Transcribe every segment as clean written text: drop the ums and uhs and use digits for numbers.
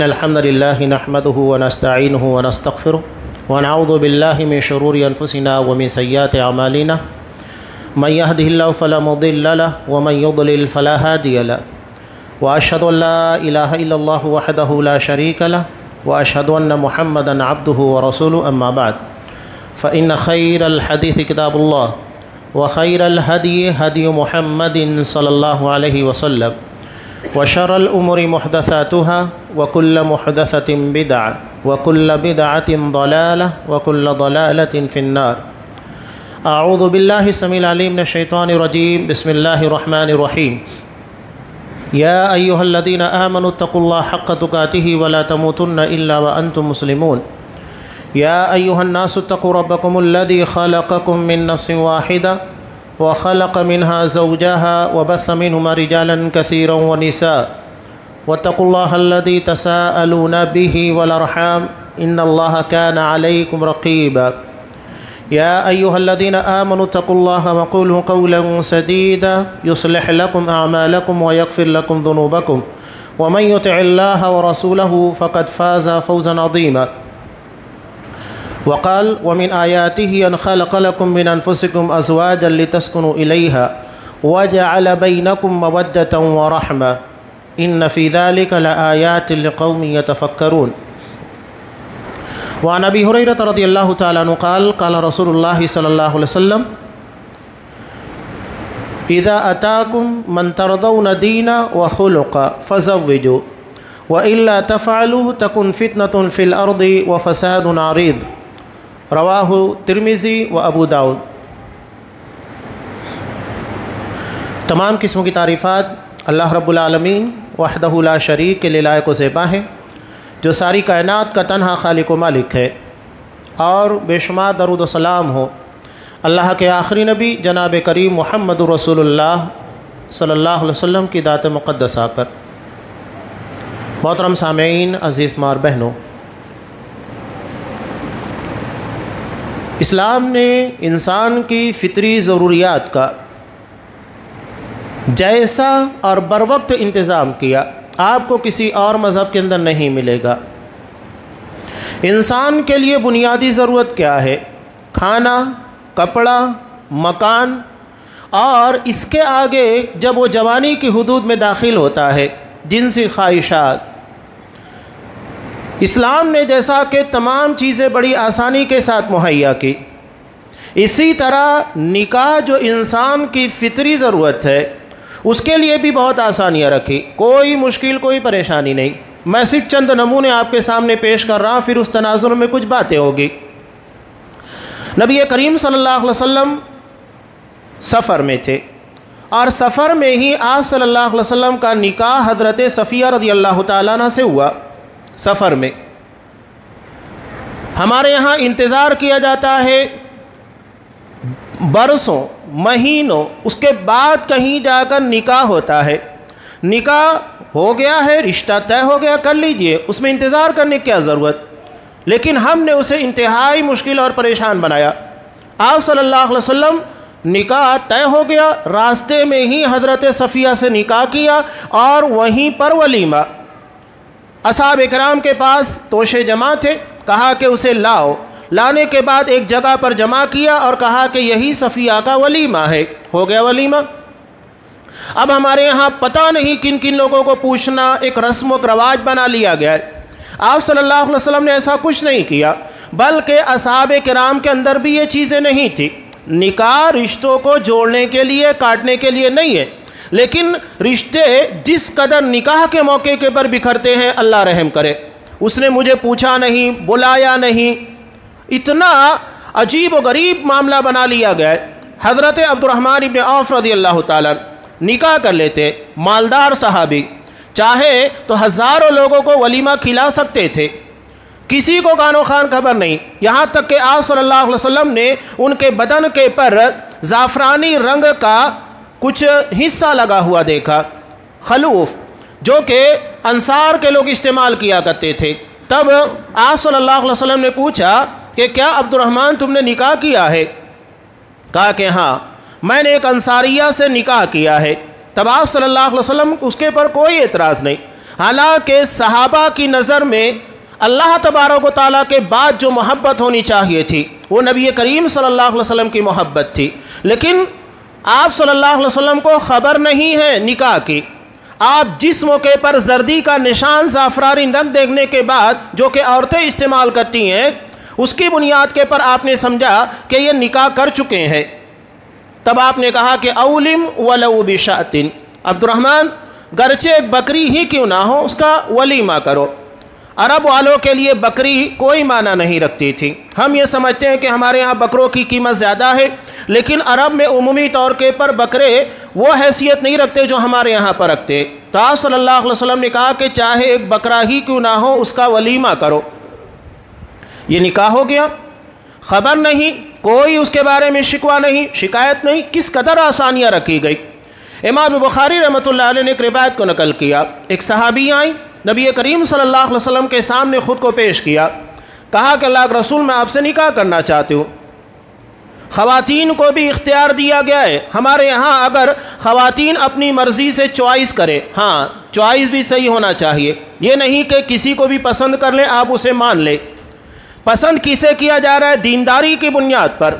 الحمد لله نحمده ونستعينه ونستغفره ونعوذ بالله من شرور أنفسنا ومن سيئات أعمالنا من يهده الله فلا مضل له ومن يضلل فلا هادي له وأشهد أن لا إله إلا الله وحده لا شريك له وأشهد أن محمدا عبده ورسوله أما بعد فإن خير الحديث كتاب الله وخير الهدي هدي محمد صلى الله عليه وسلم وشر الأمور محدثاتها وكل محدثة بدعة وكل بدعة ضلالة وكل ضلالة في النار. أعوذ بالله السميع العليم من الشيطان الرجيم. بسم الله الرحمن الرحيم. يا أيها الذين آمنوا اتقوا الله حق تقاته ولا تموتن إلا وأنتم مسلمون. يا أيها الناس اتقوا ربكم الذي خلقكم من نفس واحدة وخلق منها زوجها وبث منهما رجالا كثيرا ونساء واتقوا الله الذي تساءلون به والأرحام إن الله كان عليكم رقيبا. يا أيها الذين آمنوا اتقوا الله وقولوا قولا سديدا يصلح لكم أعمالكم ويغفر لكم ذنوبكم ومن يطع الله ورسوله فقد فاز فوزا عظيما. وقال ومن آياته أن خلق لكم من أنفسكم أزواجا لتسكنوا إليها وجعل بينكم مودة ورحمة إن في ذلك لآيات لقوم يتفكرون. وعن أبي هريرة رضي الله تعالى عنه قال قال رسول الله صلى الله عليه وسلم إذا أتاكم من ترضون دينا وخلقا فزوجوا وإلا تفعلوا تكن فتنة في الأرض وفساد عريض. رواہ ترمذی و ابو داؤد. تمام قسموں کی تعریفات اللہ رب العالمین وحدہ لا شریک کے لائق و زیبا ہیں، جو ساری کائنات کا تنہا خالق و مالک ہے، اور بے شمار درود و سلام ہو اللہ کے آخری نبی جناب کریم محمد رسول اللہ صلی اللہ علیہ وسلم کی ذات مقدسہ پر. محترم سامعین، عزیز ماں اور بہنوں، اسلام نے انسان کی فطری ضروریات کا جیسا اور بروقت انتظام کیا آپ کو کسی اور مذہب کے اندر نہیں ملے گا. انسان کے لیے بنیادی ضرورت کیا ہے؟ کھانا، کپڑا، مکان، اور اس کے آگے جب وہ جوانی کی حدود میں داخل ہوتا ہے جنسی خواہشات. اسلام نے جیسا کہ تمام چیزیں بڑی آسانی کے ساتھ مہیا کی، اسی طرح نکاح جو انسان کی فطری ضرورت ہے اس کے لیے بھی بہت آسانیاں رکھی. کوئی مشکل، کوئی پریشانی نہیں. میں صرف چند نمونے آپ کے سامنے پیش کر رہا ہوں، پھر اس تناظر میں کچھ باتیں ہوگی. نبی کریم صلی اللہ علیہ وسلم سفر میں تھے، اور سفر میں ہی آپ صلی اللہ علیہ وسلم کا نکاح حضرت صفیہ رضی اللہ تعالیٰ عنہ سے ہوا. سفر میں ہمارے یہاں انتظار کیا جاتا ہے برسوں، مہینوں، اس کے بعد کہیں جا کر نکاح ہوتا ہے. نکاح ہو گیا ہے، رشتہ طے ہو گیا، کر لیجئے، اس میں انتظار کرنے کی کیا ضرورت. لیکن ہم نے اسے انتہائی مشکل اور پریشان بنایا. آپ صلی اللہ علیہ وسلم نکاح طے ہو گیا، راستے میں ہی حضرت صفیہ سے نکاح کیا اور وہیں پر ولیمہ. اصحاب اکرام کے پاس توشے جمع تھے، کہا کہ اسے لاؤ. لانے کے بعد ایک جگہ پر جمع کیا اور کہا کہ یہی صفیہ کا ولیمہ ہے. ہو گیا ولیمہ. اب ہمارے یہاں پتہ نہیں کن کن لوگوں کو پوچھنا ایک رسم و رواج بنا لیا گیا ہے. آپ صلی اللہ علیہ وسلم نے ایسا کچھ نہیں کیا، بلکہ اصحاب کرام کے اندر بھی یہ چیزیں نہیں تھی. نکاح رشتوں کو جوڑنے کے لیے، کاٹنے کے لیے نہیں ہے، لیکن رشتے جس قدر نکاح کے موقع کے پر بکھرتے ہیں، اللہ رحم کرے. اس نے مجھے پوچھا نہیں، بلایا نہیں، اتنا عجیب و غریب معاملہ بنا لیا گیا ہے. حضرت عبد الرحمن ابن عوف رضی اللہ تعالیٰ نکاح کر لیتے، مالدار صحابی، چاہے تو ہزاروں لوگوں کو ولیمہ کھلا سکتے تھے، کسی کو کان و خان خبر نہیں. یہاں تک کہ آپ صلی اللہ علیہ وسلم نے ان کے بدن کے پر زعفرانی رنگ کا کچھ حصہ لگا ہوا دیکھا، خلوف، جو کہ انصار کے لوگ استعمال کیا کرتے تھے. تب آپ صلی اللہ علیہ وسلم نے پوچھا کہ کیا عبد الرحمن تم نے نکاح کیا ہے؟ کہا کہ ہاں، میں نے ایک انصاریہ سے نکاح کیا ہے. تب آپ صلی اللہ علیہ وسلم اس کے پر کوئی اعتراض نہیں. حالانکہ صحابہ کی نظر میں اللہ تبارک و تعالیٰ کے بعد جو محبت ہونی چاہیے تھی وہ نبی کریم صلی اللہ علیہ وسلم کی محبت تھی، لیکن آپ صلی اللہ علیہ وسلم کو خبر نہیں ہے نکاح کی۔ آپ جس موقع پر زردی کا نشان زعفرانی رنگ دیکھنے کے بعد جو کہ عورتیں استعمال کرتی ہیں اس کی بنیاد کے پر آپ نے سمجھا کہ یہ نکاح کر چکے ہیں، تب آپ نے کہا کہ اولم ولو بشاۃ، عبد الرحمن گرچہ ایک بکری ہی کیوں نہ ہو اس کا ولیمہ کرو۔ عرب والوں کے لیے بکری کوئی معنی نہیں رکھتی تھی۔ ہم یہ سمجھتے ہیں کہ ہمارے ہاں بکروں کی قیمت زیادہ ہے، لیکن عرب میں عمومی طور کے پر بکرے وہ حیثیت نہیں رکھتے جو ہمارے یہاں پر رکھتے۔ تو آپ صلی اللہ علیہ وسلم نے کہا کہ چاہے ایک بکرا ہی کیوں نہ ہو اس کا ولیمہ کرو۔ یہ نکاح ہو گیا، خبر نہیں، کوئی اس کے بارے میں شکوہ نہیں، شکایت نہیں، کس قدر آسانیاں رکھی گئی۔ امام بخاری رحمۃ اللہ علیہ نے ایک روایت کو نقل کیا، ایک صحابی آئیں، نبی کریم صلی اللہ علیہ وسلم کے سامنے خود کو پیش کیا، کہا کہ اللہ کے رسول میں آپ سے نکاح کرنا چاہتی ہوں۔ خواتین کو بھی اختیار دیا گیا ہے، ہمارے یہاں اگر خواتین اپنی مرضی سے چوائس کرے، ہاں چوائس بھی صحیح ہونا چاہیے، یہ نہیں کہ کسی کو بھی پسند کر لیں آپ اسے مان لیں۔ پسند کسے کیا جا رہا ہے؟ دینداری کی بنیاد پر۔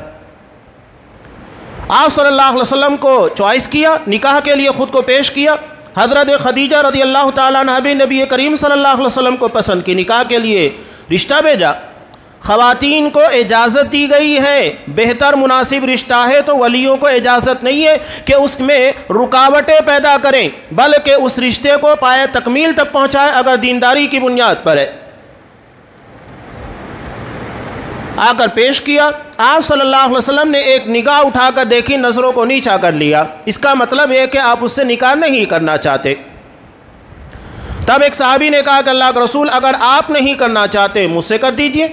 آپ صلی اللہ علیہ وسلم کو چوائس کیا، نکاح کے لیے خود کو پیش کیا۔ حضرت خدیجہ رضی اللہ تعالیٰ عنہا بھی نبی کریم صلی اللہ علیہ وسلم کو پسند کی، نکاح کے لیے رشتہ بھیجا۔ خواتین کو اجازت دی گئی ہے، بہتر مناسب رشتہ ہے تو ولیوں کو اجازت نہیں ہے کہ اس میں رکاوٹیں پیدا کریں، بلکہ اس رشتے کو پائے تکمیل تک پہنچائے اگر دینداری کی بنیاد پر ہے۔ آ کر پیش کیا، آپ صلی اللہ علیہ وسلم نے ایک نگاہ اٹھا کر دیکھی، نظروں کو نیچا کر لیا، اس کا مطلب یہ کہ آپ اس سے نکاح نہیں کرنا چاہتے۔ تب ایک صحابی نے کہا کہ اللہ کے رسول اگر آپ نہیں کرنا چاہتے مجھ سے کر دیجئے،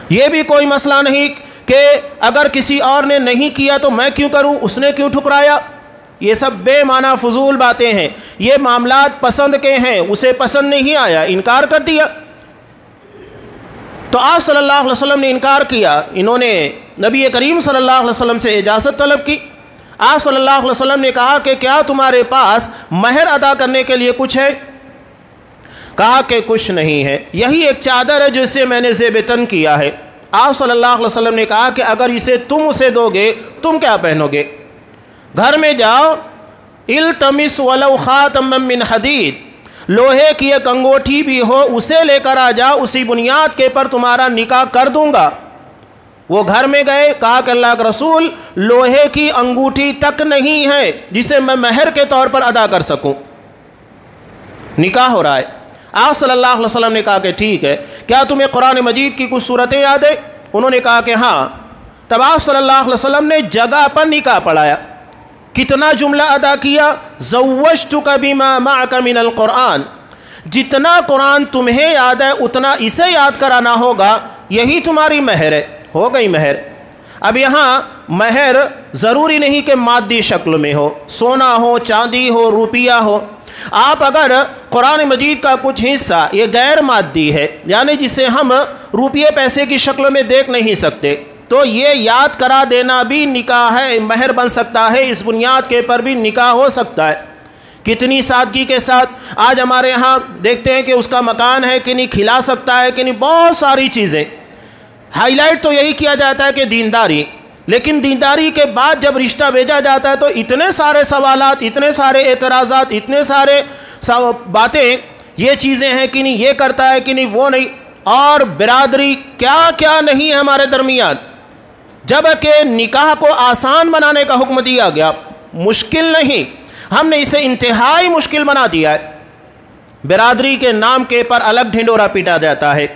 یہ بھی کوئی مسئلہ نہیں کہ اگر کسی اور نے نہیں کیا تو میں کیوں کروں، اس نے کیوں ٹھکرایا۔ یہ سب بے معنی فضول باتیں ہیں، یہ معاملات پسند کے ہیں، اسے پسند نہیں آیا، انکار کر دیا۔ تو آپ صلی اللہ علیہ وسلم نے انکار کیا، انہوں نے نبی کریم صلی اللہ علیہ وسلم سے اجازت طلب کی۔ آپ صلی اللہ علیہ وسلم نے کہا کہ کیا تمہارے پاس مہر ادا کرنے کے لیے کچھ ہے؟ کہا کہ کچھ نہیں ہے، یہی ایک چادر ہے جسے میں نے زیب تن کیا ہے۔ آپ صلی اللہ علیہ وسلم نے کہا کہ اگر اسے تم اسے دو گے تم کیا پہنو گے؟ گھر میں جاؤ، التمس ولو خاتما من حدید، لوہے کی ایک انگوٹھی بھی ہو اسے لے کر آ جاؤ، اسی بنیاد کے پر تمہارا نکاح کر دوں گا۔ وہ گھر میں گئے، کہا کہ اللہ کے رسول لوہے کی انگوٹھی تک نہیں ہے جسے میں مہر کے طور پر ادا کر سکوں، نکاح ہو رہا ہے۔ آپ صلی اللہ علیہ وسلم نے کہا کہ ٹھیک ہے، کیا تمہیں قرآن مجید کی کچھ صورتیں یاد ہیں؟ انہوں نے کہا کہ ہاں۔ تب آپ صلی اللہ علیہ وسلم نے جگہ پر نکاح پڑھایا، کتنا جملہ ادا کیا، زوجتک بما معک من القرآن، جتنا قرآن تمہیں یاد ہے اتنا اسے یاد کرانا ہوگا، یہی تمہاری مہر ہے۔ ہو گئی مہر۔ اب یہاں مہر ضروری نہیں کہ مادی شکل میں ہو، سونا ہو، چاندی ہو، روپیہ ہو۔ آپ اگر قرآن مجید کا کچھ حصہ یہ غیر مادی ہے، یعنی جسے ہم روپیے پیسے کی شکل میں دیکھ نہیں سکتے، تو یہ یاد کرا دینا بھی نکاح ہے، مہر بن سکتا ہے، اس بنیاد کے پر بھی نکاح ہو سکتا ہے۔ کتنی سادگی کے ساتھ آج ہمارے یہاں دیکھتے ہیں کہ اس کا مکان ہے کہ نہیں، کھلا سکتا ہے کہ نہیں، بہت ساری چیزیں۔ ہائی لائٹ تو یہی کیا جاتا ہے کہ دینداری، لیکن دینداری کے بعد جب رشتہ بھیجا جاتا ہے تو اتنے سارے سوالات، اتنے سارے اعتراضات، اتنے سارے باتیں، یہ چیزیں ہیں کہ نہیں، یہ کرتا ہے کہ نہیں، وہ نہیں، اور برادری کیا کیا نہیں ہے ہمارے درمیان۔ جب کہ نکاح کو آسان بنانے کا حکم دیا گیا، مشکل نہیں، ہم نے اسے انتہائی مشکل بنا دیا ہے۔ برادری کے نام کے پر الگ ڈھنڈورا پیٹا جاتا ہے۔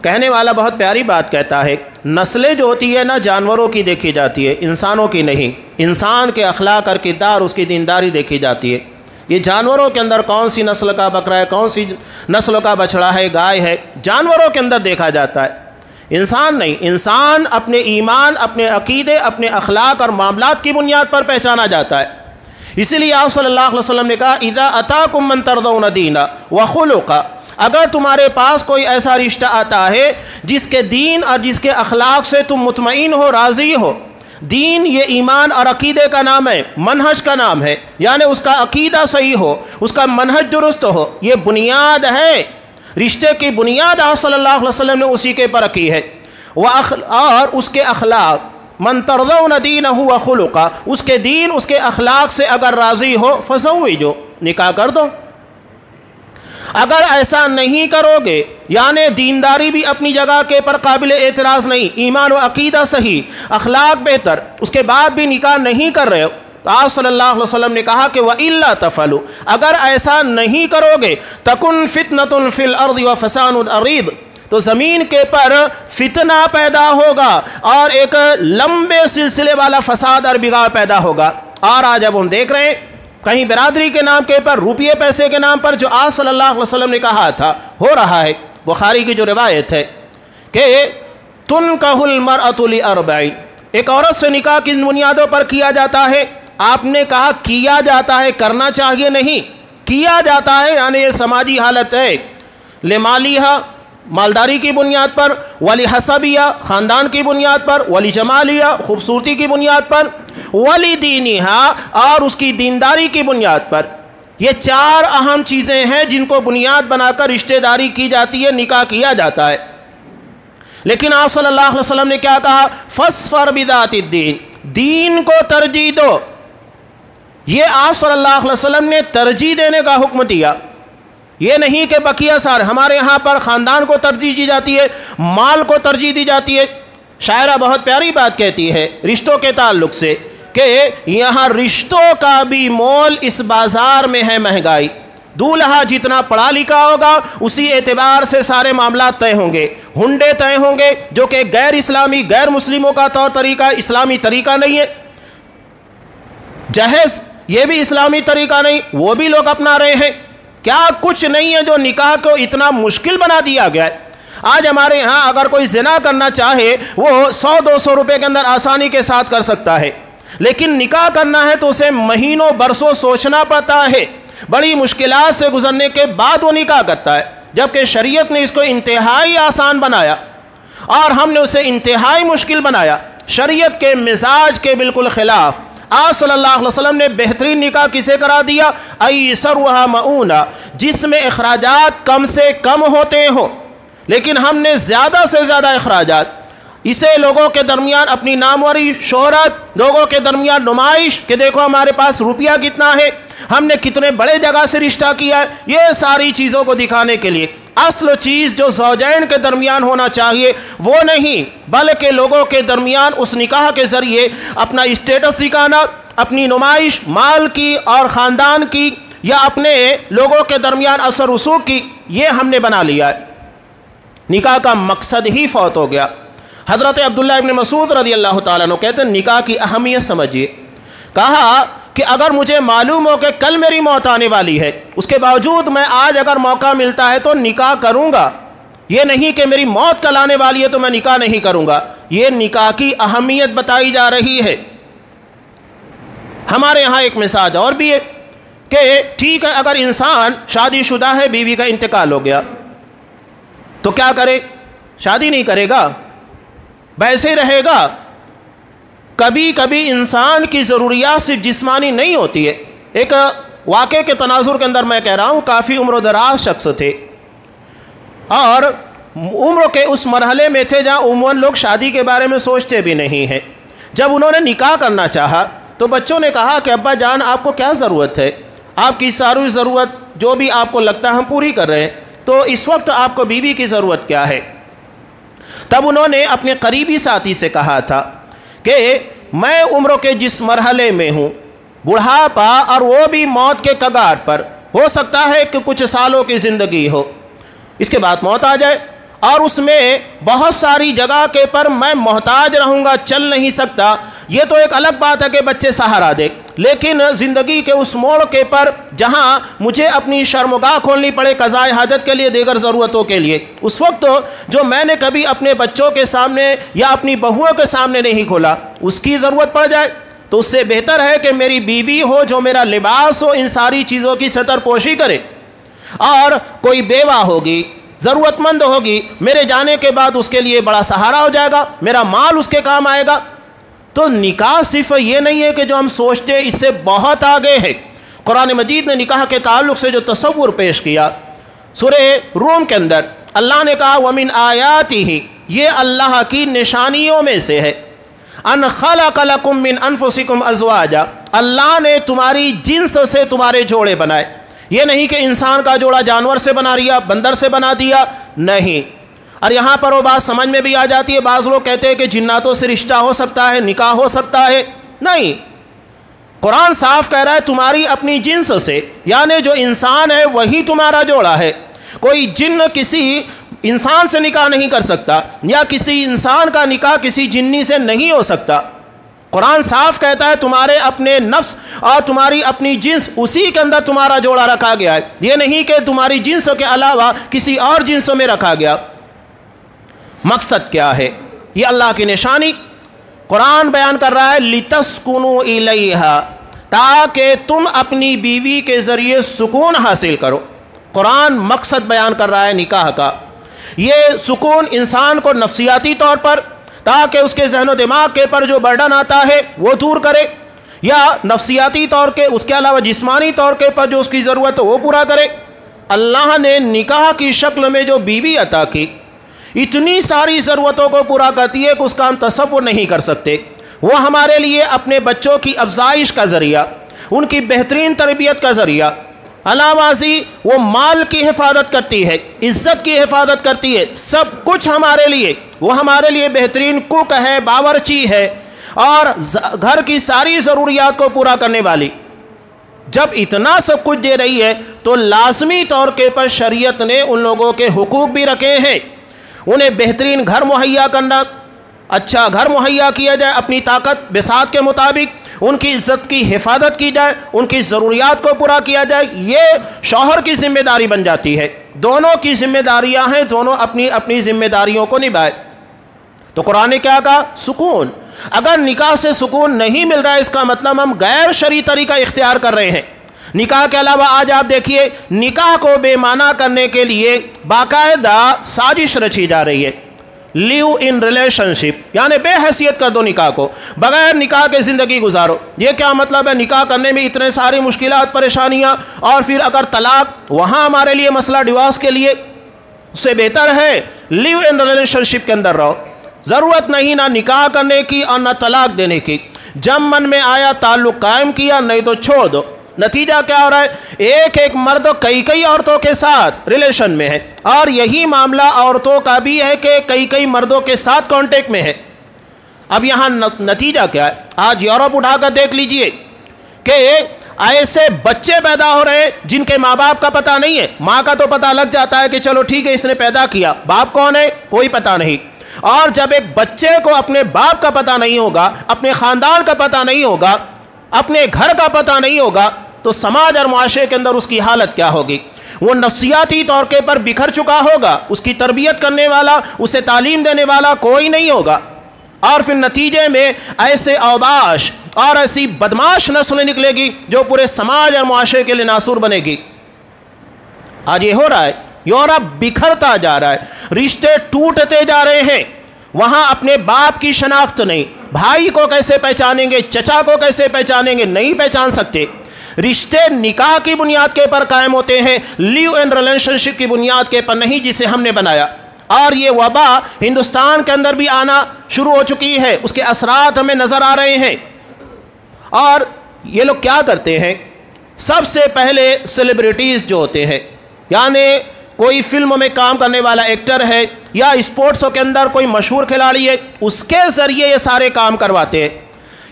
کہنے والا بہت پیاری بات کہتا ہے، نسلیں جو ہوتی ہے نا جانوروں کی دیکھی جاتی ہے، انسانوں کی نہیں۔ انسان کے اخلاق اور کردار، اس کی دینداری دیکھی جاتی ہے۔ یہ جانوروں کے اندر کون سی نسل کا بکرا ہے، کون سی نسل کا بچڑا ہے، گائے ہے، جانوروں کے اندر دیکھا جاتا ہے، انسان نہیں۔ انسان اپنے ایمان، اپنے عقیدے، اپنے اخلاق اور معاملات کی بنیاد پر پہچانا جاتا ہے۔ اسی لیے آپ صلی اللہ علیہ وسلم نے کہا اذا اتاکم من ترضون دینا وخلقا، اگر تمہارے پاس کوئی ایسا رشتہ آتا ہے جس کے دین اور جس کے اخلاق سے تم مطمئن ہو، راضی ہو، دین یہ ایمان اور عقیدے کا نام ہے، منہج کا نام ہے، یعنی اس کا عقیدہ صحیح ہو، اس کا منہج درست ہو، یہ بنیاد ہے۔ رشتے کی بنیاد آپ صلی اللہ علیہ وسلم نے اسی کے پر رکھی ہے۔ اور اس کے اخلاق، من ترضون دینہ وخلقہ، اس کے دین اس کے اخلاق سے اگر راضی ہو فزوجوا، نکاح کر دو۔ اگر ایسا نہیں کرو گے، یعنی دینداری بھی اپنی جگہ کے پر قابل اعتراض نہیں، ایمان و عقیدہ صحیح، اخلاق بہتر، اس کے بعد بھی نکاح نہیں کر رہے ہو، تو آپ صلی اللہ علیہ وسلم نے کہا کہ وَإِلَّا تَفْعَلُوا، اگر ایسا نہیں کرو گے تَكُنْ فِتْنَةٌ فِي الْأَرْضِ وَفَسَادٌ عَرِيضٌ، تو زمین کے پر فتنہ پیدا ہوگا اور ایک لمبے سلسلے والا فساد اور بگاڑ پیدا ہوگا۔ اور آج اب ہم دیکھ رہے ہیں کہیں برادری کے نام کے پر، روپیے پیسے کے نام پر جو آپ صلی اللہ علیہ وسلم نے کہا تھا ہو رہا ہے۔ بخاری کی جو روایت ہے کہ تُنْكَحُ الْمَرْأَةُ لِأَرْبَعٍ، ایک عورت سے نکاح کن بنیادوں پر کیا جاتا ہے؟ آپ نے کہا کیا جاتا ہے، کرنا چاہیے نہیں، کیا جاتا ہے، یعنی یہ سماجی حالت ہے۔ لِمَالِهَا، مالداری کی بنیاد پر، وَلِحَسَبِهَا، خاندان کی بنیاد پر، وَلِجَمَالِهَا، خوبصورتی کی بنیاد پر، وَلِدِينِهَا، اور اس کی دینداری کی بنیاد پر۔ یہ چار اہم چیزیں ہیں جن کو بنیاد بنا کر رشتہ داری کی جاتی ہے، نکاح کیا جاتا ہے۔ لیکن آپ صلی اللہ علیہ وسلم نے کیا کہا؟ فَاصْفَرْ بِذَاتِ الدِّينِ، دین کو ترجیح دو۔ یہ آپ صلی اللہ علیہ وسلم نے ترجیح دینے کا حکم دیا، یہ نہیں کہ بقیہ سارے۔ ہمارے ہاں پر خاندان کو ترجیح دی جاتی ہے، مال کو ترجیح دی جاتی ہے۔ شاعرہ بہت پیاری بات کہتی ہے رشتوں کے تعلق سے کہ یہاں رشتوں کا بھی مول اس بازار میں ہے مہنگائی، دولہا جتنا پڑھا لکھا ہوگا اسی اعتبار سے سارے معاملات طے ہوں گے، ہنڈے طے ہوں گے، جو کہ غیر اسلامی، غیر مسلموں کا طور طریقہ، اسلامی طریقہ نہیں ہے۔ جہیز یہ بھی اسلامی طریقہ نہیں، وہ بھی لوگ اپنا رہے ہیں۔ کیا کچھ نہیں ہے جو نکاح کو اتنا مشکل بنا دیا گیا ہے۔ آج ہمارے ہاں اگر کوئی زنا کرنا چاہے وہ 100-200 روپے کے اندر آسانی کے ساتھ کر سکتا ہے، لیکن نکاح کرنا ہے تو اسے مہینوں برسوں سوچنا پڑتا ہے، بڑی مشکلات سے گزرنے کے بعد وہ نکاح کرتا ہے، جبکہ شریعت نے اس کو انتہائی آسان بنایا اور ہم نے اسے انتہائی مشکل بنایا، شریعت کے مزاج کے بالکل خلاف۔ آپ صلی اللہ علیہ وسلم نے بہترین نکاح کسے کرا دیا؟ ایسرھا مؤونہ، جس میں اخراجات کم سے کم ہوتے ہوں، لیکن ہم نے زیادہ سے زیادہ اخراجات، اسے لوگوں کے درمیان اپنی ناموری، شہرت، لوگوں کے درمیان نمائش کہ دیکھو ہمارے پاس روپیہ کتنا ہے، ہم نے کتنے بڑے جگہ سے رشتہ کیا ہے، یہ ساری چیزوں کو دکھانے کے لیے اصل چیز جو زوجین کے درمیان ہونا چاہیے وہ نہیں، بلکہ لوگوں کے درمیان اس نکاح کے ذریعے اپنا اسٹیٹس دکھانا، اپنی نمائش مال کی اور خاندان کی یا اپنے لوگوں کے درمیان اثر رسوخ کی، یہ ہم نے بنا لیا ہے۔ نکاح کا مقصد ہی فوت ہو گیا۔ حضرت عبداللہ ابن مسعود رضی اللہ تعالیٰ عنہ کہتے ہیں نکاح کی اہمیت سمجھیے، کہا کہ اگر مجھے معلوم ہو کہ کل میری موت آنے والی ہے، اس کے باوجود میں آج اگر موقع ملتا ہے تو نکاح کروں گا، یہ نہیں کہ میری موت کل آنے والی ہے تو میں نکاح نہیں کروں گا۔ یہ نکاح کی اہمیت بتائی جا رہی ہے۔ ہمارے یہاں ایک مثال اور بھی ہے کہ ٹھیک ہے اگر انسان شادی شدہ ہے، بیوی کا انتقال ہو گیا تو کیا کرے؟ شادی نہیں کرے گا، ویسے ہی رہے گا۔ کبھی کبھی انسان کی ضروریات صرف جسمانی نہیں ہوتی ہے۔ ایک واقعے کے تناظر کے اندر میں کہہ رہا ہوں، کافی عمر و دراز شخص تھے اور عمر کے اس مرحلے میں تھے جہاں عموماً لوگ شادی کے بارے میں سوچتے بھی نہیں ہیں۔ جب انہوں نے نکاح کرنا چاہا تو بچوں نے کہا کہ ابا جان آپ کو کیا ضرورت ہے، آپ کی ساری ضرورت جو بھی آپ کو لگتا ہے ہم پوری کر رہے ہیں، تو اس وقت آپ کو بیوی کی ضرورت کیا ہے؟ تب انہوں نے اپنے قریبی ساتھی سے کہا تھا کہ میں عمر کے جس مرحلے میں ہوں، بڑھاپا اور وہ بھی موت کے کگار پر، ہو سکتا ہے کہ کچھ سالوں کی زندگی ہو، اس کے بعد موت آ جائے اور اس میں بہت ساری جگہ کے پر میں محتاج رہوں گا، چل نہیں سکتا۔ یہ تو ایک الگ بات ہے کہ بچے سہارا دے، لیکن زندگی کے اس موڑ کے پر جہاں مجھے اپنی شرمگاہ کھولنی پڑے قضاء حاجت کے لیے، دیگر ضرورتوں کے لیے، اس وقت جو میں نے کبھی اپنے بچوں کے سامنے یا اپنی بہوؤں کے سامنے نہیں کھولا، اس کی ضرورت پڑ جائے تو اس سے بہتر ہے کہ میری بیوی ہو جو میرا لباس ہو، ان ساری چیزوں کی ستر پوشی کرے۔ اور کوئی بیوہ ہوگی، ضرورت مند ہوگی، میرے جانے کے بعد اس کے لیے بڑا سہارا ہو جائے گا، میرا مال اس کے کام آئے گا۔ تو نکاح صرف یہ نہیں ہے کہ جو ہم سوچتے ہیں، اس سے بہت آگے ہے۔ قرآن مجید نے نکاح کے تعلق سے جو تصور پیش کیا سورہ روم کے اندر، اللہ نے کہا وَمِنْ آیَاتِهِ، یہ اللہ کی نشانیوں میں سے ہے، ان خلق لکم من انفسکم ازواجا، اللہ نے تمہاری جنس سے تمہارے جوڑے بنائے۔ یہ نہیں کہ انسان کا جوڑا جانور سے بنا دیا، بندر سے بنا دیا، نہیں۔ اور یہاں پر وہ بات سمجھ میں بھی آ جاتی ہے، بعض لوگ کہتے ہیں کہ جناتوں سے رشتہ ہو سکتا ہے، نکاح ہو سکتا ہے، نہیں۔ قرآن صاف کہہ رہا ہے تمہاری اپنی جنس سے، یعنی جو انسان ہے وہی تمہارا جوڑا ہے۔ کوئی جن کسی انسان سے نکاح نہیں کر سکتا، یا کسی انسان کا نکاح کسی جنی سے نہیں ہو سکتا۔ قرآن صاف کہتا ہے تمہارے اپنے نفس اور تمہاری اپنی جنس، اسی کے اندر تمہارا جوڑا رکھا گیا ہے، یہ نہیں کہ تمہاری جنس کے علاوہ کسی اور جنسوں میں رکھا گیا۔ مقصد کیا ہے؟ یہ اللہ کی نشانی قرآن بیان کر رہا ہے لِتَسْكُنُوا إِلَيْهَا، تاکہ تم اپنی بیوی کے ذریعے سکون حاصل کرو۔ قرآن مقصد بیان کر رہا ہے نکاح کا، یہ سکون انسان کو نفسیاتی طور پر، تاکہ اس کے ذہن و دماغ کے پر جو برڈن آتا ہے وہ دور کرے، یا نفسیاتی طور کے اس کے علاوہ جسمانی طور کے پر جو اس کی ضرورت ہے وہ پورا کرے۔ اللہ نے نکاح کی شکل میں جو بیوی عطا کی، اتنی ساری ضرورتوں کو پورا کرتی ہے کہ اس کا ہم تصور نہیں کر سکتے۔ وہ ہمارے لیے اپنے بچوں کی افزائش کا ذریعہ، ان کی بہترین تربیت کا ذریعہ، علاوہ ازیں وہ مال کی حفاظت کرتی ہے، عزت کی حفاظت کرتی ہے، سب کچھ ہمارے لیے، وہ ہمارے لیے بہترین کوک ہے، باورچی ہے، اور گھر کی ساری ضروریات کو پورا کرنے والی۔ جب اتنا سب کچھ دے رہی ہے تو لازمی طور کے پر شریعت نے ان لوگوں کے حقوق بھی رکھے ہیں۔ انہیں بہترین گھر مہیا کرنا، اچھا گھر مہیا کیا جائے، اپنی طاقت بساط کے مطابق ان کی عزت کی حفاظت کی جائے، ان کی ضروریات کو پورا کیا جائے، یہ شوہر کی ذمہ داری بن جاتی ہے۔ دونوں کی ذمہ داریاں ہیں، دونوں اپنی اپنی ذمہ داریوں کو نبھائے۔ تو قرآن نے کیا کہا؟ سکون۔ اگر نکاح سے سکون نہیں مل رہا ہے، اس کا مطلب ہم غیر شرعی طریقہ اختیار کر رہے ہیں۔ نکاح کے علاوہ آج آپ دیکھیے نکاح کو بے معنی کرنے کے لیے باقاعدہ سازش رچی جا رہی ہے۔ لیو ان ریلیشن شپ، یعنی بے حیثیت کر دو نکاح کو، بغیر نکاح کے زندگی گزارو۔ یہ کیا مطلب ہے؟ نکاح کرنے میں اتنے ساری مشکلات، پریشانیاں، اور پھر اگر طلاق، وہاں ہمارے لیے مسئلہ ڈیورس کے لیے، اس سے بہتر ہے لیو ان ریلیشن شپ کے اندر رہو۔ ضرورت نہیں نہ نکاح کرنے کی اور نہ طلاق دینے کی، جب من میں آیا تعلق قائم کیا، نہیں تو چھوڑ دو۔ نتیجہ کیا ہو رہا ہے؟ ایک ایک مرد کئی عورتوں کے ساتھ ریلیشن میں ہے، اور یہی معاملہ عورتوں کا بھی ہے کہ کئی مردوں کے ساتھ کانٹیکٹ میں ہے۔ اب یہاں نتیجہ کیا ہے؟ آج یورپ اٹھا کر دیکھ لیجئے کہ ایسے بچے پیدا ہو رہے ہیں جن کے ماں باپ کا پتہ نہیں ہے۔ ماں کا تو پتہ لگ جاتا ہے کہ چلو ٹھیک ہے اس نے پیدا کیا، باپ کون ہے کوئی پتہ نہیں۔ اور جب ایک بچے کو اپنے باپ کا پتہ نہیں ہوگا، اپنے خاندان کا پتہ نہیں ہوگا، اپنے گھر کا پتہ نہیں ہوگا، تو سماج اور معاشرے کے اندر اس کی حالت کیا ہوگی؟ وہ نفسیاتی طور کے پر بکھر چکا ہوگا، اس کی تربیت کرنے والا، اسے تعلیم دینے والا کوئی نہیں ہوگا، اور پھر نتیجے میں ایسے اوباش اور ایسی بدماش نسل نکلے گی جو پورے سماج اور معاشرے کے لیے ناسور بنے گی۔ آج یہ ہو رہا ہے، یورپ بکھرتا جا رہا ہے، رشتے ٹوٹتے جا رہے ہیں۔ وہاں اپنے باپ کی شناخت نہیں، بھائی کو کیسے پہچانیں گے، چچا کو کیسے پہچانیں گے، نہیں پہچان سکتے۔ رشتے نکاح کی بنیاد کے پر قائم ہوتے ہیں، لیو اینڈ ریلیشن شپ کی بنیاد کے پر نہیں، جسے ہم نے بنایا۔ اور یہ وبا ہندوستان کے اندر بھی آنا شروع ہو چکی ہے، اس کے اثرات ہمیں نظر آ رہے ہیں۔ اور یہ لوگ کیا کرتے ہیں؟ سب سے پہلے سیلیبریٹیز جو ہوتے ہیں، یعنی کوئی فلموں میں کام کرنے والا ایکٹر ہے یا اسپورٹسوں کے اندر کوئی مشہور کھلاڑی ہے، اس کے ذریعے یہ سارے کام کرواتے ہیں،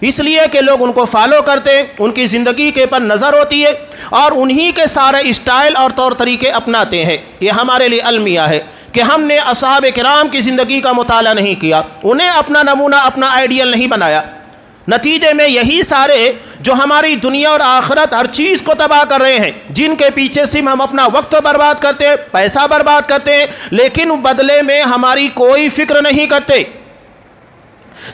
اس لیے کہ لوگ ان کو فالو کرتے ہیں، ان کی زندگی کے پر نظر ہوتی ہے، اور انہی کے سارے اسٹائل اور طور طریقے اپناتے ہیں۔ یہ ہمارے لیے المیہ ہے کہ ہم نے اصحاب کرام کی زندگی کا مطالعہ نہیں کیا، انہیں اپنا نمونہ، اپنا آئیڈیل نہیں بنایا۔ نتیجے میں یہی سارے جو ہماری دنیا اور آخرت ہر چیز کو تباہ کر رہے ہیں، جن کے پیچھے سے ہم اپنا وقت برباد کرتے ہیں، پیسہ برباد کرتے ہیں، لیکن بدلے میں ہماری کوئی فکر نہیں کرتے۔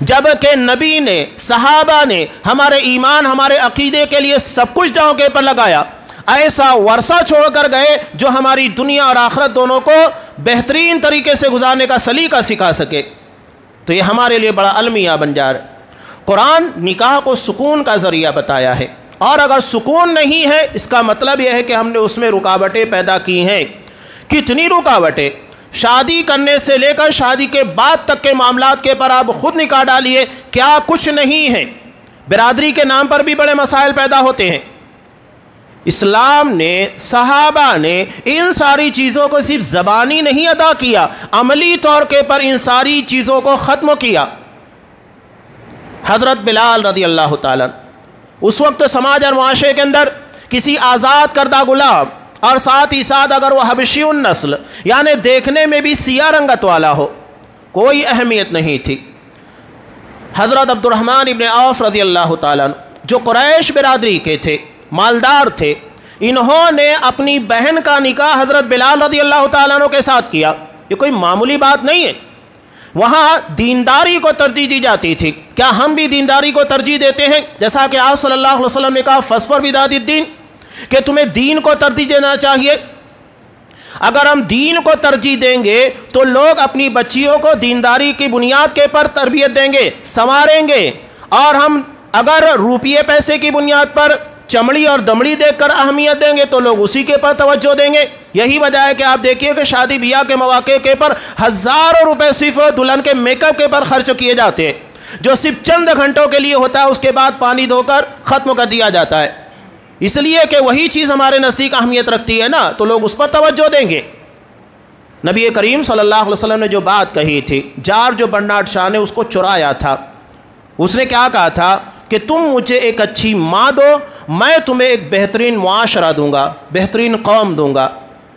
جبکہ نبی نے، صحابہ نے ہمارے ایمان، ہمارے عقیدے کے لیے سب کچھ داؤں کے پر لگایا، ایسا ورثہ چھوڑ کر گئے جو ہماری دنیا اور آخرت دونوں کو بہترین طریقے سے گزارنے کا سلیقہ سکھا سکے۔ تو یہ ہمارے لیے بڑا المیہ بن جا رہا ہے۔ قرآن نکاح کو سکون کا ذریعہ بتایا ہے، اور اگر سکون نہیں ہے اس کا مطلب یہ ہے کہ ہم نے اس میں رکاوٹیں پیدا کی ہیں۔ کتنی رکاوٹیں، شادی کرنے سے لے کر شادی کے بعد تک کے معاملات کے پر آپ خود نکاح ڈالیے، کیا کچھ نہیں ہے۔ برادری کے نام پر بھی بڑے مسائل پیدا ہوتے ہیں۔ اسلام نے، صحابہ نے ان ساری چیزوں کو صرف زبانی نہیں ادا کیا، عملی طور کے پر ان ساری چیزوں کو ختم کیا۔ حضرت بلال رضی اللہ تعالیٰ اس وقت سماج اور معاشرے کے اندر کسی آزاد کردہ غلام، اور ساتھ ہی ساتھ اگر وہ حبشی النسل یعنی دیکھنے میں بھی سیاہ رنگت والا ہو، کوئی اہمیت نہیں تھی۔ حضرت عبد الرحمن ابن عوف رضی اللہ تعالیٰ جو قریش برادری کے تھے، مالدار تھے، انہوں نے اپنی بہن کا نکاح حضرت بلال رضی اللہ تعالیٰ عنہ کے ساتھ کیا۔ یہ کوئی معمولی بات نہیں ہے، وہاں دینداری کو ترجیح دی جاتی تھی۔ کیا ہم بھی دینداری کو ترجیح دیتے ہیں؟ جیسا کہ آپ صلی اللہ علیہ وسلم نے کہا فَاصْبِرْ بِذَاتِ الدِّينِ، کہ تمہیں دین کو ترجیح دینا چاہیے۔ اگر ہم دین کو ترجیح دیں گے تو لوگ اپنی بچیوں کو دینداری کی بنیاد کے پر تربیت دیں گے، سنواریں گے، اور ہم اگر روپیے پیسے کی بنیاد پر چمڑی اور دمڑی دیکھ کر اہمیت دیں گے تو لوگ اسی کے پر توجہ دیں گے۔ یہی وجہ ہے کہ آپ دیکھیے کہ شادی بیاہ کے مواقع کے پر ہزاروں روپے صرف دلہن کے میک اپ کے پر خرچ کیے جاتے ہیں، جو صرف چند گھنٹوں کے لیے ہوتا ہے، اس کے بعد پانی دھو کر ختم کر دیا جاتا ہے، اس لیے کہ وہی چیز ہمارے نزدیک اہمیت رکھتی ہے نا، تو لوگ اس پر توجہ دیں گے۔ نبی کریم صلی اللہ علیہ وسلم نے جو بات کہی تھی، جار جو برنارڈ شاہ نے اس کو چرایا تھا، اس نے کیا کہا تھا کہ تم مجھے ایک اچھی ماں دو، میں تمہیں ایک بہترین معاشرہ دوں گا، بہترین قوم دوں گا۔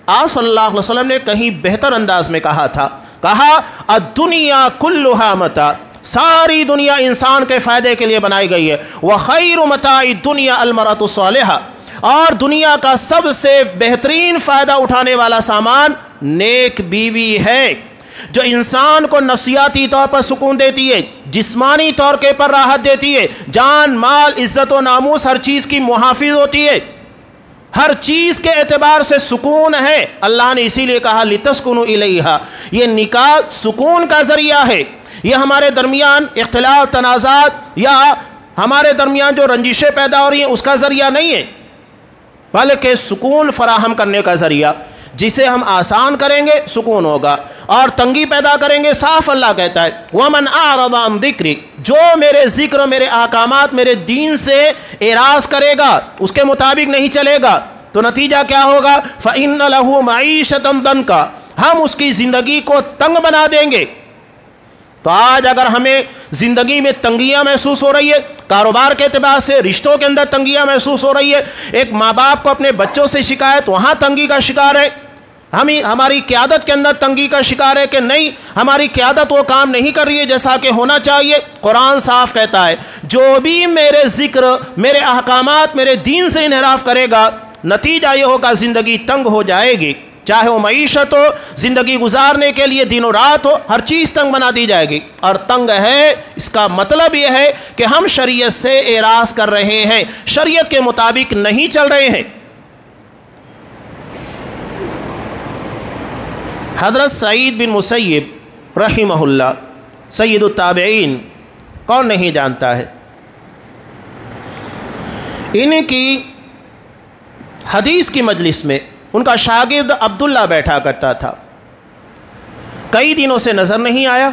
آپ صلی اللہ علیہ وسلم نے کہیں بہتر انداز میں کہا تھا، کہا الدنیا کلھا متاع، ساری دنیا انسان کے فائدے کے لیے بنائی گئی ہے، وخیر متاع الدنیا المرأۃ الصالحہ، اور دنیا کا سب سے بہترین فائدہ اٹھانے والا سامان نیک بیوی ہے، جو انسان کو نفسیاتی طور پر سکون دیتی ہے، جسمانی طور کے پر راحت دیتی ہے، جان مال عزت و ناموس ہر چیز کی محافظ ہوتی ہے، ہر چیز کے اعتبار سے سکون ہے۔ اللہ نے اسی لیے کہا لِتَسْكُنُوا إِلَيْهَا، یہ نکاح سکون کا ذریعہ ہے۔ یہ ہمارے درمیان اختلاف تنازعات یا ہمارے درمیان جو رنجشیں پیدا ہو رہی ہیں اس کا ذریعہ نہیں ہے، بلکہ سکون فراہم کرنے کا ذریعہ۔ جسے ہم آسان کریں گے سکون ہوگا، اور تنگی پیدا کریں گے، صاف اللہ کہتا ہے وَمَنْ أَعْرَضَ عَنْ ذِكْرِي، جو میرے ذکر، میرے احکامات، میرے دین سے اعراض کرے گا، اس کے مطابق نہیں چلے گا، تو نتیجہ کیا ہوگا؟ فَإِنَّ لَهُ مَعِيشَةً ضَنْكًا، ہم اس کی زندگی کو تنگ بنا دیں گے۔ تو آج اگر ہمیں زندگی میں تنگیاں محسوس ہو رہی ہے، کاروبار کے اعتبار سے رشتوں کے اندر تنگیاں محسوس ہو رہی ہے، ایک ماں باپ کو اپنے بچوں سے شکایت، وہاں تنگی کا شکار ہے، ہماری قیادت کے اندر تنگی کا شکار ہے کہ نہیں، ہماری قیادت وہ کام نہیں کر رہی ہے جیسا کہ ہونا چاہیے۔ قرآن صاف کہتا ہے جو بھی میرے ذکر، میرے احکامات، میرے دین سے انحراف کرے گا، نتیجہ یہ ہوگا زندگی تنگ ہو جائے گی، چاہے وہ معیشت ہو، زندگی گزارنے کے لیے دن و رات ہو، ہر چیز تنگ بنا دی جائے گی۔ اور تنگ ہے اس کا مطلب یہ ہے کہ ہم شریعت سے اعراض کر رہے ہیں، شریعت کے مطابق نہیں چل رہے ہیں۔ حضرت سعید بن مسیب رحمہ اللہ، سید التابعین، کون نہیں جانتا ہے؟ ان کی حدیث کی مجلس میں ان کا شاگرد عبداللہ بیٹھا کرتا تھا، کئی دنوں سے نظر نہیں آیا،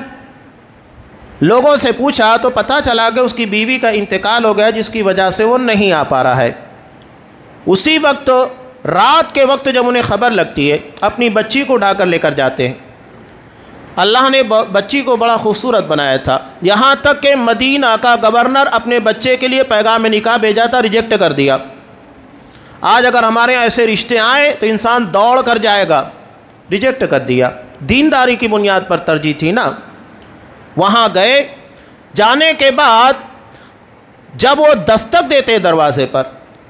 لوگوں سے پوچھا تو پتہ چلا کہ اس کی بیوی کا انتقال ہو گیا، جس کی وجہ سے وہ نہیں آ پا رہا ہے۔ اسی وقت رات کے وقت جب انہیں خبر لگتی ہے، اپنی بچی کو اٹھا کر لے کر جاتے ہیں۔ اللہ نے بچی کو بڑا خوبصورت بنایا تھا، یہاں تک کہ مدینہ کا گورنر اپنے بچے کے لیے پیغام نکاح بھیجا تھا، ریجیکٹ کر دیا۔ آج اگر ہمارے یہاں ایسے رشتے آئیں تو انسان دوڑ کر جائے گا، ریجیکٹ کر دیا، دینداری کی بنیاد پر ترجیح تھی نا۔ وہاں گئے، جانے کے بعد جب وہ دستک دیتے دروازے پر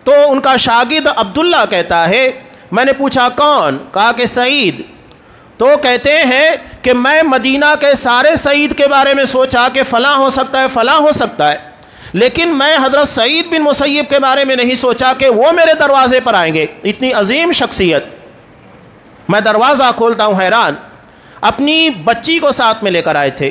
تو ان کا شاگرد عبداللہ کہتا ہے، میں نے پوچھا کون؟ کہا کہ سعید۔ تو کہتے ہیں کہ میں مدینہ کے سارے سعید کے بارے میں سوچا کہ فلاں ہو سکتا ہے، فلاں ہو سکتا ہے، لیکن میں حضرت سعید بن مسیب کے بارے میں نہیں سوچا کہ وہ میرے دروازے پر آئیں گے، اتنی عظیم شخصیت۔ میں دروازہ کھولتا ہوں حیران، اپنی بچی کو ساتھ میں لے کر آئے تھے،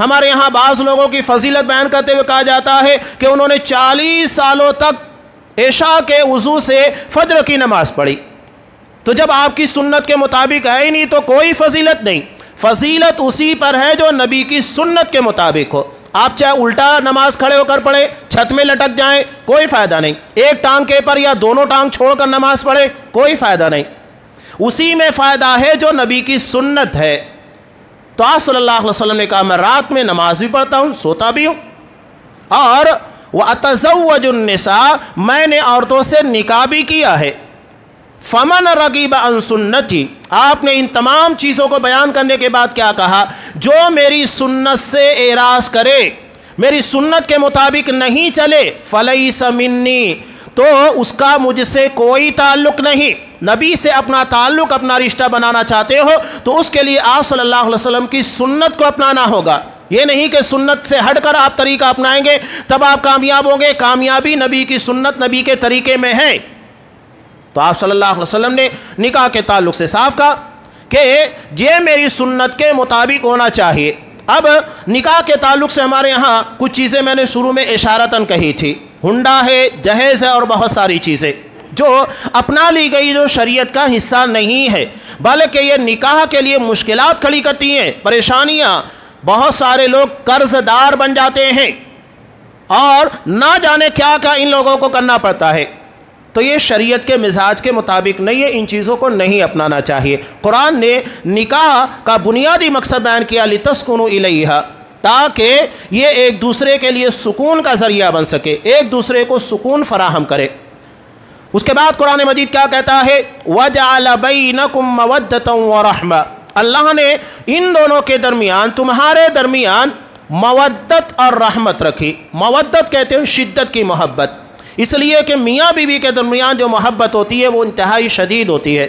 ہمارے یہاں بعض لوگوں کی فضیلت بیان کرتے ہوئے کہا جاتا ہے کہ انہوں نے 40 سالوں تک عشاء کے وضو سے فجر کی نماز پڑھی. تو جب آپ کی سنت کے مطابق ہے ہی نہیں تو کوئی فضیلت نہیں. فضیلت اسی پر ہے جو نبی کی سنت کے مطابق ہو. آپ چاہے الٹا نماز کھڑے ہو کر پڑھیں, چھت میں لٹک جائیں, کوئی فائدہ نہیں. ایک ٹانگ کے پر یا دونوں ٹانگ چھوڑ کر نماز پڑھیں, کوئی فائدہ نہیں. اسی میں فائدہ ہے جو نبی کی سنت ہے. تو آپ صلی اللہ علیہ وسلم نے کہا میں رات میں نماز بھی پڑھتا ہوں, سوتا بھی ہوں, اور وَأَتَزَوَّجُ النِّسَاءَ میں نے عورتوں سے نکاح بھی کیا ہے. فمن رغب عن سنتی, آپ نے ان تمام چیزوں کو بیان کرنے کے بعد کیا کہا؟ جو میری سنت سے اعراض کرے, میری سنت کے مطابق نہیں چلے, فلیس منی, تو اس کا مجھ سے کوئی تعلق نہیں. نبی سے اپنا تعلق, اپنا رشتہ بنانا چاہتے ہو تو اس کے لیے آپ صلی اللہ علیہ وسلم کی سنت کو اپنانا ہوگا. یہ نہیں کہ سنت سے ہٹ کر آپ طریقہ اپنائیں گے تب آپ کامیاب ہوں گے. کامیابی نبی کی سنت, نبی کے طریقے میں ہے. تو آپ صلی اللہ علیہ وسلم نے نکاح کے تعلق سے صاف کہا کہ یہ میری سنت کے مطابق ہونا چاہیے. اب نکاح کے تعلق سے ہمارے یہاں کچھ چیزیں میں نے شروع میں اشارتاً کہی تھی. ہنڈا ہے, جہیز ہے, اور بہت ساری چیزیں جو اپنا لی گئی, جو شریعت کا حصہ نہیں ہے, بلکہ یہ نکاح کے لیے مشکلات کھڑی کرتی ہیں, پریشانیاں. بہت سارے لوگ قرض دار بن جاتے ہیں اور نہ جانے کیا کیا ان لوگوں کو کرنا پڑتا ہے. تو یہ شریعت کے مزاج کے مطابق نہیں ہے, ان چیزوں کو نہیں اپنانا چاہیے. قرآن نے نکاح کا بنیادی مقصد بیان کیا لِتَسْكُنُوا إِلَيْهَا, تاکہ یہ ایک دوسرے کے لیے سکون کا ذریعہ بن سکے, ایک دوسرے کو سکون فراہم کرے. اس کے بعد قرآن مجید کیا کہتا ہے؟ وَجَعَلَ بَيْنَكُمْ مَوَدَّةً وَرَحْمَةً, اللہ نے ان دونوں کے درمیان, تمہارے درمیان مودت اور رحمت رکھی. مودت کہتے ہیں شدت کی محبت, اس لیے کہ میاں بیوی کے درمیان جو محبت ہوتی ہے وہ انتہائی شدید ہوتی ہے.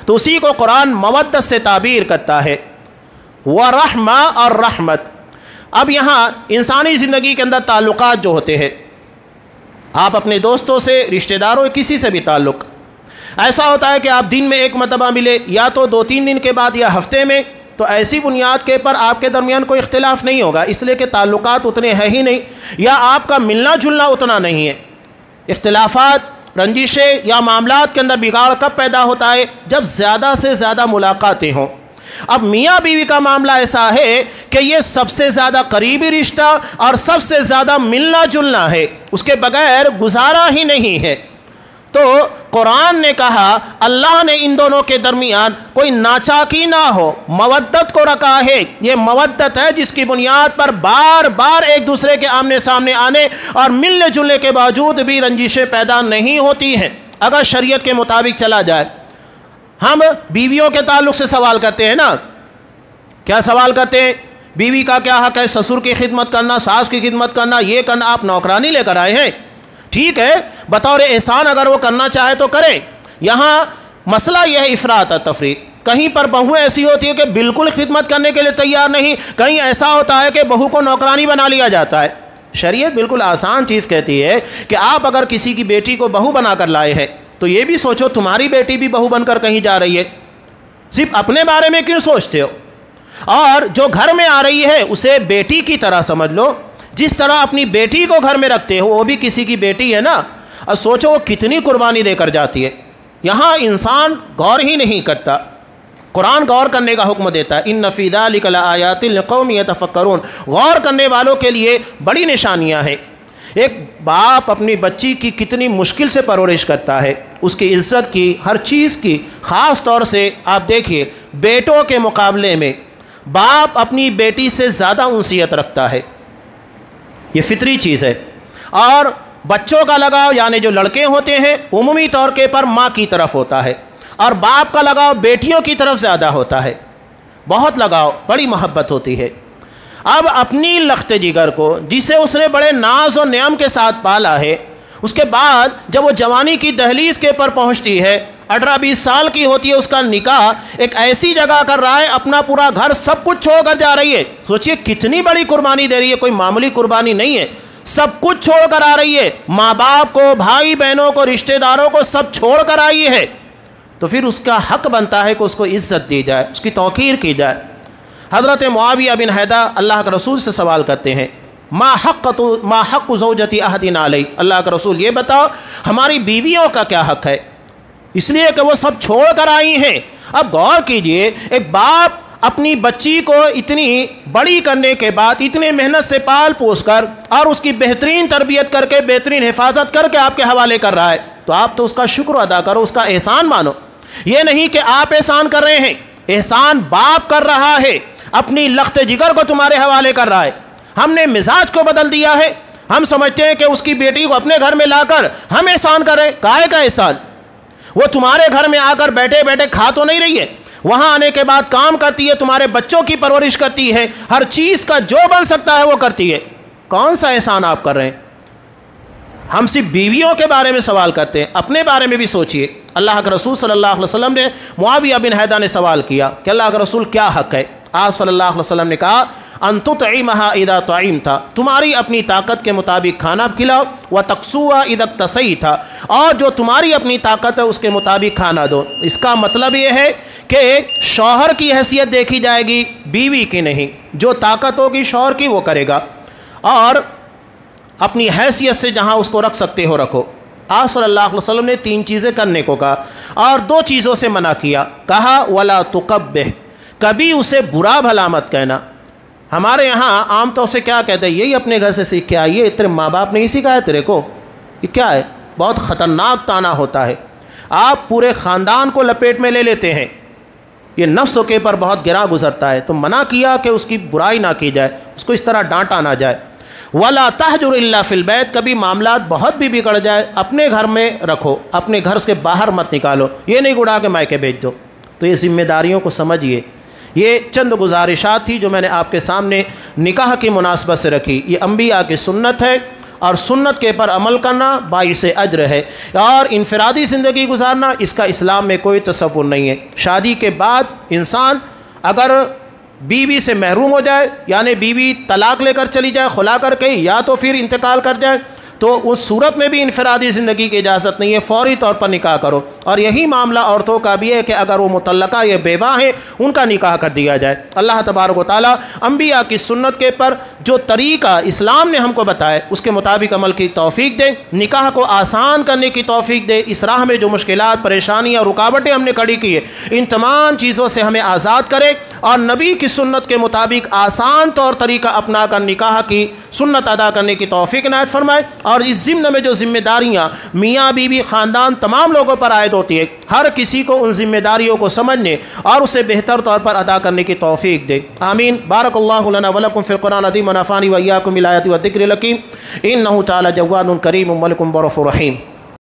تو اسی کو قرآن مودت سے تعبیر کرتا ہے. وَرَحْمَةً اور رحمت. اب یہاں انسانی زندگی کے اندر تعلقات جو ہوتے ہیں, آپ اپنے دوستوں سے, رشتہ داروں, کسی سے بھی تعلق ایسا ہوتا ہے کہ آپ دن میں ایک مرتبہ ملے, یا تو 2-3 دن کے بعد, یا ہفتے میں, تو ایسی بنیاد کے پر آپ کے درمیان کوئی اختلاف نہیں ہوگا, اس لیے کہ تعلقات اتنے ہیں ہی نہیں, یا آپ کا ملنا جلنا اتنا نہیں ہے. اختلافات, رنجشیں یا معاملات کے اندر بگاڑ کب پیدا ہوتا ہے؟ جب زیادہ سے زیادہ ملاقاتیں ہوں. اب میاں بیوی کا معاملہ ایسا ہے کہ یہ سب سے زیادہ قریبی رشتہ اور سب سے زیادہ ملنا جلنا ہے, اس کے بغیر گزارا ہی نہیں ہے. تو قرآن نے کہا اللہ نے ان دونوں کے درمیان کوئی ناچاکی نہ ہو, مودت کو رکھا ہے. یہ مودت ہے جس کی بنیاد پر بار بار ایک دوسرے کے آمنے سامنے آنے اور ملنے جلنے کے باوجود بھی رنجشیں پیدا نہیں ہوتی ہیں اگر شریعت کے مطابق چلا جائے. ہم بیویوں کے تعلق سے سوال کرتے ہیں نا, کیا سوال کرتے ہیں؟ بیوی کا کیا حق ہے؟ سسر کی خدمت کرنا, ساس کی خدمت کرنا, یہ کرنا. آپ نوکرانی لے کر آئے ہیں, ٹھیک ہے, بطور احسان اگر وہ کرنا چاہے تو کریں. یہاں مسئلہ یہ ہے افراط اور تفریط. کہیں پر بہویں ایسی ہوتی ہے کہ بالکل خدمت کرنے کے لیے تیار نہیں, کہیں ایسا ہوتا ہے کہ بہو کو نوکرانی بنا لیا جاتا ہے. شریعت بالکل آسان چیز کہتی ہے کہ آپ اگر کسی کی بیٹی کو بہو بنا کر لائے ہیں تو یہ بھی سوچو تمہاری بیٹی بھی بہو بن کر کہیں جا رہی ہے. صرف اپنے بارے میں کیوں سوچتے ہو؟ اور جو گھر میں آ رہی ہے اسے بیٹی کی طرح سمجھ لو. جس طرح اپنی بیٹی کو گھر میں رکھتے ہو وہ بھی کسی کی بیٹی ہے نا. اور سوچو وہ کتنی قربانی دے کر جاتی ہے. یہاں انسان غور ہی نہیں کرتا. قرآن غور کرنے کا حکم دیتا ہے, ان فی ذلک لآیات لقوم یتفکرون. غور کرنے والوں کے لیے بڑی نشانیاں ہیں. ایک باپ اپنی بچی کی کتنی مشکل سے پرورش کرتا ہے, اس کی عزت کی, ہر چیز کی. خاص طور سے آپ دیکھیے بیٹوں کے مقابلے میں باپ اپنی بیٹی سے زیادہ انسیت رکھتا ہے. یہ فطری چیز ہے. اور بچوں کا لگاؤ یعنی جو لڑکے ہوتے ہیں عمومی طور کے پر ماں کی طرف ہوتا ہے, اور باپ کا لگاؤ بیٹیوں کی طرف زیادہ ہوتا ہے. بہت لگاؤ, بڑی محبت ہوتی ہے. اب اپنی لخت جگر کو جسے اس نے بڑے ناز و نعم کے ساتھ پالا ہے, اس کے بعد جب وہ جوانی کی دہلیز کے پر پہنچتی ہے, 18-20 سال کی ہوتی ہے, اس کا نکاح ایک ایسی جگہ کر رہا ہے, اپنا پورا گھر سب کچھ چھوڑ کر جا رہی ہے. سوچئے کتنی بڑی قربانی دے رہی ہے, کوئی معمولی قربانی نہیں ہے. سب کچھ چھوڑ کر آ رہی ہے, ماں باپ کو, بھائی بہنوں کو, رشتہ داروں کو سب چھوڑ کر آئی ہے. تو پھر اس کا حق بنتا ہے کہ اس کو عزت دی جائے, اس کی توقیر کی جائے. حضرت معاویہ بن حیدہ اللہ کے رسول سے سوال کرتے ہیں، ما حق زوجتی احدنا علیہ، اللہ کے رسول یہ بتاؤ ہماری بیویوں کا کیا حق ہے، اس لیے کہ وہ سب چھوڑ کر آئی ہیں۔ اب غور کیجئے، ایک باپ اپنی بچی کو اتنی بڑی کرنے کے بعد اتنے محنت سے پال پوس کر اور اس کی بہترین تربیت کر کے بہترین حفاظت کر کے آپ کے حوالے کر رہا ہے، تو آپ تو اس کا شکر ادا کرو، اس کا احسان مانو۔ یہ نہیں کہ آپ احسان کر رہے ہیں، احسان باپ کر رہا ہے، اپنی لخت جگر کو تمہارے حوالے کر رہا ہے۔ ہم نے مزاج کو بدل دیا ہے، ہم سمجھتے ہیں کہ اس کی بیٹی کو اپنے گھر میں لا کر ہم احسان کر رہے ہیں۔ کائے کا احسان؟ وہ تمہارے گھر میں آ کر بیٹھے بیٹھے کھا تو نہیں رہی ہے، وہاں آنے کے بعد کام کرتی ہے، تمہارے بچوں کی پرورش کرتی ہے، ہر چیز کا جو بن سکتا ہے وہ کرتی ہے۔ کون سا احسان آپ کر رہے ہیں؟ ہم صرف بیویوں کے بارے میں سوال کرتے ہیں، اپنے بارے میں بھی سوچئے۔ اللہ کے رسول صلی اللہ علیہ وسلم نے معاویہ بن حیدہ نے سوال کیا کہ اللہ کے رسول کیا حق ہے؟ آپ صلی اللہ علیہ وسلم نے کہا ان تطعمها اذا طعمت، تمہاری اپنی طاقت کے مطابق کھانا کھلاؤ، وتقسوها اذا اقتصیت، اور جو تمہاری اپنی طاقت ہے اس کے مطابق کھانا دو۔ اس کا مطلب یہ ہے کہ شوہر کی حیثیت دیکھی جائے گی، بیوی کی نہیں۔ جو طاقت ہوگی شوہر کی وہ کرے گا، اور اپنی حیثیت سے جہاں اس کو رکھ سکتے ہو رکھو۔ آپ صلی اللہ علیہ وسلم نے 3 چیزیں کرنے کو کہا اور 2 چیزوں سے منع کیا، کہا ولا تقبح، کبھی اسے برا بھلا مت کہنا۔ ہمارے یہاں عام طور سے کیا کہتے ہیں، یہی اپنے گھر سے سیکھ کے آئیے، تیرے ماں باپ نے ہی سکھایا تیرے کو، یہ کیا ہے؟ بہت خطرناک طعنہ ہوتا ہے، آپ پورے خاندان کو لپیٹ میں لے لیتے ہیں، یہ نفس کے پر بہت گراں گزرتا ہے۔ تو منع کیا کہ اس کی برائی نہ کی جائے، اس کو اس طرح ڈانٹا نہ جائے۔ ولا تہجر الا فی البیت، کبھی معاملات بہت بھی بگڑ جائے اپنے گھر میں رکھو، اپنے گھر سے باہر مت نکالو، یہ نہیں اڑا کے مائکے بیچ دو۔ تو یہ ذمہ داریوں کو سمجھیے۔ یہ چند گزارشات تھی جو میں نے آپ کے سامنے نکاح کی مناسبت سے رکھی۔ یہ انبیاء کی سنت ہے، اور سنت کے پر عمل کرنا باعث اجر ہے، اور انفرادی زندگی گزارنا اس کا اسلام میں کوئی تصور نہیں ہے۔ شادی کے بعد انسان اگر بیوی سے محروم ہو جائے، یعنی بیوی طلاق لے کر چلی جائے خلا کر کے، یا تو پھر انتقال کر جائے، تو اس صورت میں بھی انفرادی زندگی کی اجازت نہیں ہے، فوری طور پر نکاح کرو۔ اور یہی معاملہ عورتوں کا بھی ہے کہ اگر وہ مطلقہ یا بیوہ ہیں ان کا نکاح کر دیا جائے۔ اللہ تبارک و تعالیٰ انبیاء کی سنت کے پر جو طریقہ اسلام نے ہم کو بتایا اس کے مطابق عمل کی توفیق دے، نکاح کو آسان کرنے کی توفیق دے، اس راہ میں جو مشکلات، پریشانیاں، رکاوٹیں ہم نے کھڑی کی ہے ان تمام چیزوں سے ہمیں آزاد کرے، اور نبی کی سنت کے مطابق آسان طور طریقہ اپنا کر نکاح کی سنت ادا کرنے کی توفیق عنایت فرمائے۔ اور اس ضمن میں جو ذمہ داریاں میاں بیوی خاندان تمام لوگوں پر عائد ہوتی ہے، ہر کسی کو ان ذمہ داریوں کو سمجھنے اور اسے بہتر طور پر ادا کرنے کی توفیق دے۔ آمین۔ بارک اللہ لنا ولکم فی القرآن العظیم ونفعنی وإیاکم بالآیات والذکر الحکیم، انہ تعالی جواد کریم ملک برؤوف رحیم۔